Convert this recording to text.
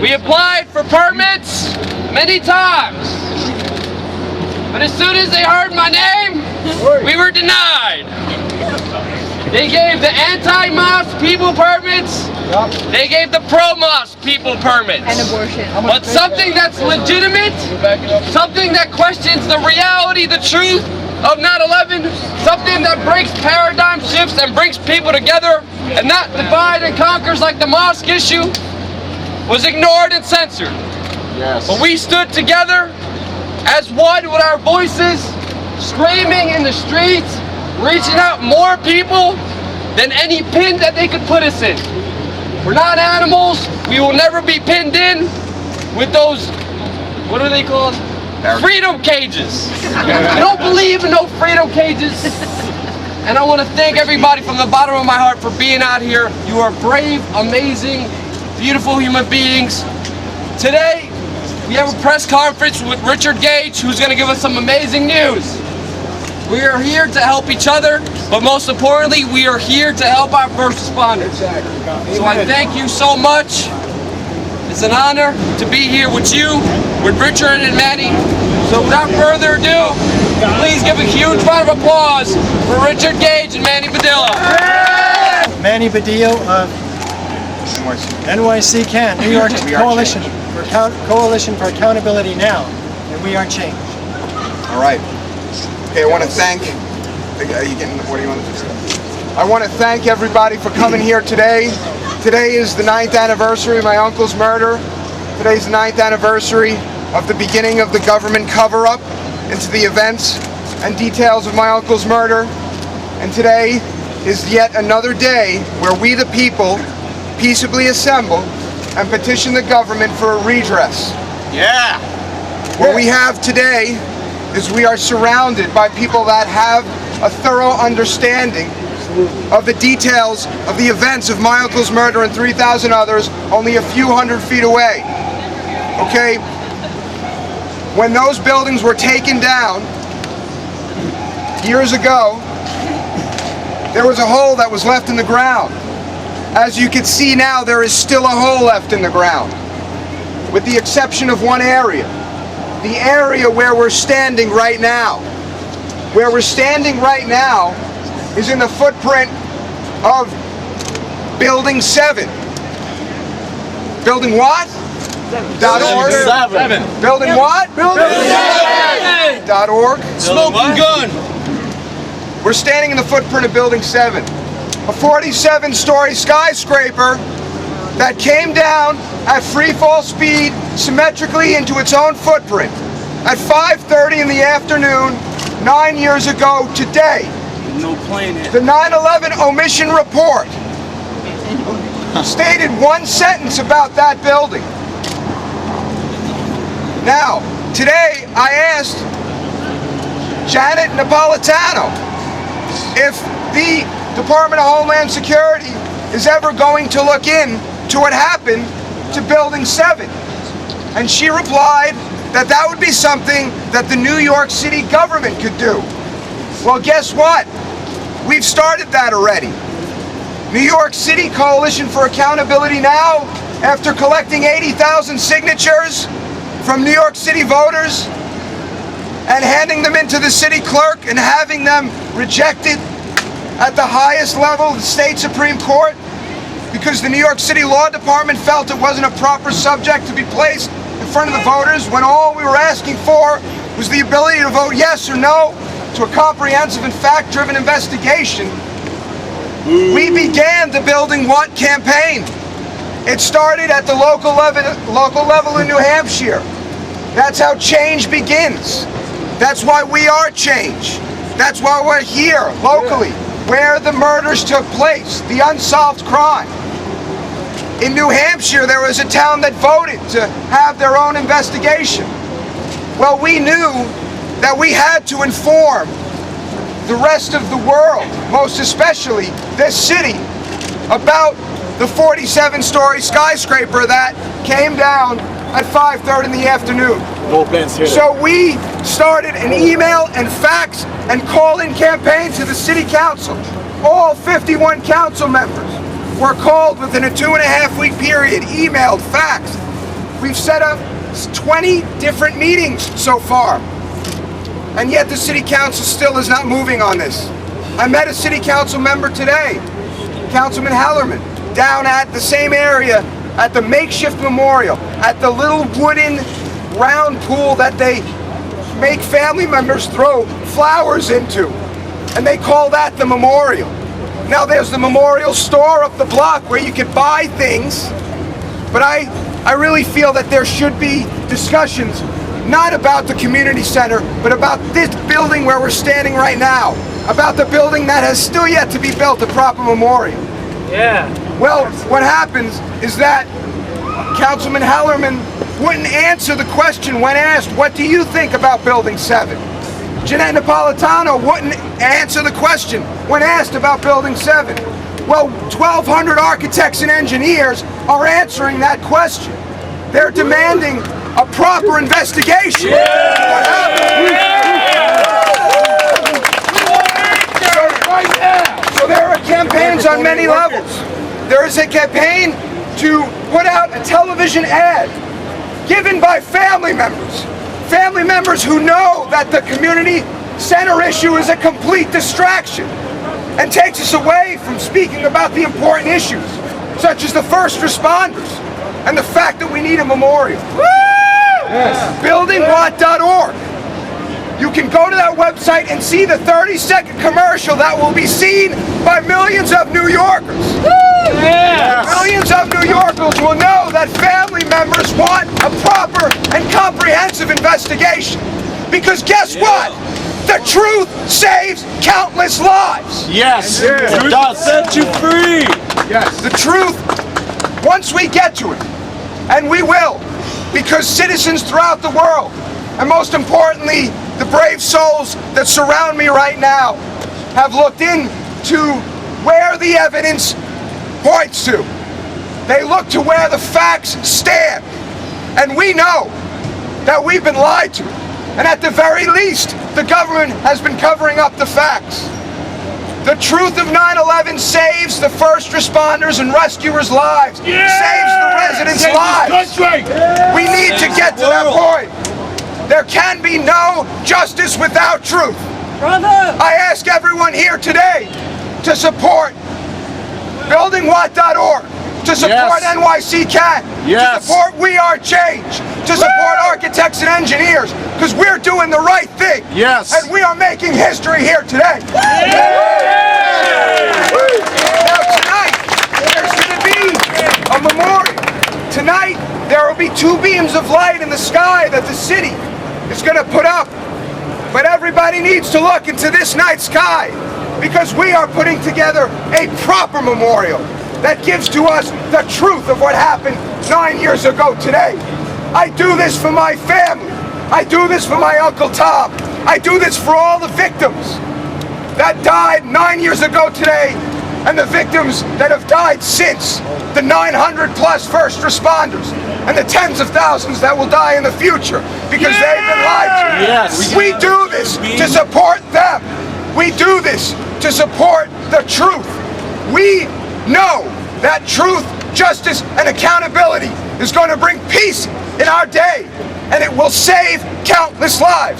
We applied for permits many times, but as soon as they heard my name, we were denied. They gave the anti-mosque people permits, they gave the pro-mosque people permits. And abortion. But something that's legitimate, something that questions the reality, the truth of 9/11, something that breaks paradigm shifts and brings people together and not divide and conquers like the mosque issue, was ignored and censored. Yes. But we stood together as one with our voices, screaming in the streets, reaching out more people than any pin that they could put us in. We're not animals. We will never be pinned in with those, what are they called? Freedom cages. I don't believe in no freedom cages. And I want to thank everybody from the bottom of my heart for being out here. You are brave, amazing, beautiful human beings. Today, we have a press conference with Richard Gage, who's going to give us some amazing news. We are here to help each other, but most importantly, we are here to help our first responders. So I thank you so much. It's an honor to be here with you, with Richard and Manny. So without further ado, please give a huge round of applause for Richard Gage and Manny Badillo. Manny Badillo of NYC Can, New York Coalition for Accountability Now, and we are change. All right. Okay, I want to thank. What do you want to say? I want to thank everybody for coming here today. Today is the 9th anniversary of my uncle's murder. Today's the 9th anniversary of the beginning of the government cover-up into the events and details of my uncle's murder. And today is yet another day where we the people peaceably assemble and petition the government for a redress. Yeah! What we have today is we are surrounded by people that have a thorough understanding of the details of the events of my uncle's murder and 3,000 others only a few hundred feet away. Okay? When those buildings were taken down years ago, there was a hole that was left in the ground. As you can see now, there is still a hole left in the ground, with the exception of one area. The area where we're standing right now. Where we're standing right now is in the footprint of Building 7. Building what? .org. 7. Building what? Building 7. .org. Smoking gun. We're standing in the footprint of Building 7. A 47-story skyscraper that came down at free fall speed symmetrically into its own footprint at 5:30 in the afternoon 9 years ago today. No plane hit. The 9/11 omission report stated one sentence about that building. Now, today I asked Janet Napolitano if the Department of Homeland Security is ever going to look into what happened to Building 7. And she replied that that would be something that the New York City government could do. Well, guess what? We've started that already. New York City Coalition for Accountability Now, after collecting 80,000 signatures from New York City voters and handing them into the city clerk and having them rejected at the highest level of the state Supreme Court, because the New York City Law Department felt it wasn't a proper subject to be placed in front of the voters, when all we were asking for was the ability to vote yes or no to a comprehensive and fact-driven investigation. We began the Building What campaign. It started at the local level in New Hampshire. That's how change begins. That's why we are change. That's why we're here locally, where the murders took place, the unsolved crime. In New Hampshire, there was a town that voted to have their own investigation. Well, we knew that we had to inform the rest of the world, most especially this city, about the 47-story skyscraper that came down at 5:30 in the afternoon. No plans here. So we started an email and fax and call-in campaign to the city council. All 51 council members were called within a 2.5-week period, emailed, faxed, We've set up 20 different meetings so far. And yet the city council still is not moving on this. I met a city council member today, Councilman Hallerman, down at the same area at the makeshift memorial, at the little wooden round pool that they make family members throw flowers into. And they call that the memorial. Now there's the memorial store up the block where you could buy things, but I really feel that there should be discussions not about the community center, but about this building where we're standing right now, about the building that has still yet to be built, a proper memorial. Yeah. Well, what happens is that Councilman Hallerman wouldn't answer the question when asked, what do you think about Building 7? Jeanette Napolitano wouldn't answer the question when asked about Building 7. Well, 1,200 architects and engineers are answering that question. They're demanding a proper investigation. What happened? So there are campaigns on many levels. There is a campaign to put out a television ad given by family members who know that the community center issue is a complete distraction and takes us away from speaking about the important issues, such as the first responders and the fact that we need a memorial. Yes. Buildingwhat.org. You can go to that website and see the 30-second commercial that will be seen by millions of New Yorkers. Yes. Millions of New Yorkers will know that family members want a proper and comprehensive investigation. Because guess what? The truth saves countless lives. Yes, it does. Set you free. Yes. The truth, once we get to it, and we will, because citizens throughout the world, and most importantly, the brave souls that surround me right now, have looked into where the evidence points to. They look to where the facts stand. And we know that we've been lied to. And at the very least, the government has been covering up the facts. The truth of 9/11 saves the first responders and rescuers' lives, saves the residents' lives. We need to get to that point. There can be no justice without truth. Brother! I ask everyone here today to support buildingwhat.org, to support NYC Can, to support We Are Change, to support architects and engineers, because we're doing the right thing. Yes. And we are making history here today. Now tonight, there's going to be a memorial. Tonight, there will be 2 beams of light in the sky that the city is going to put up. But everybody needs to look into this night sky, because we are putting together a proper memorial that gives to us the truth of what happened 9 years ago today. I do this for my family. I do this for my Uncle Tom. I do this for all the victims that died 9 years ago today, and the victims that have died since, the 900 plus first responders, and the tens of thousands that will die in the future because they've been lied to. Yes. We do this to support them. We do this to support the truth. We know that truth, justice, and accountability is going to bring peace in our day, and it will save countless lives.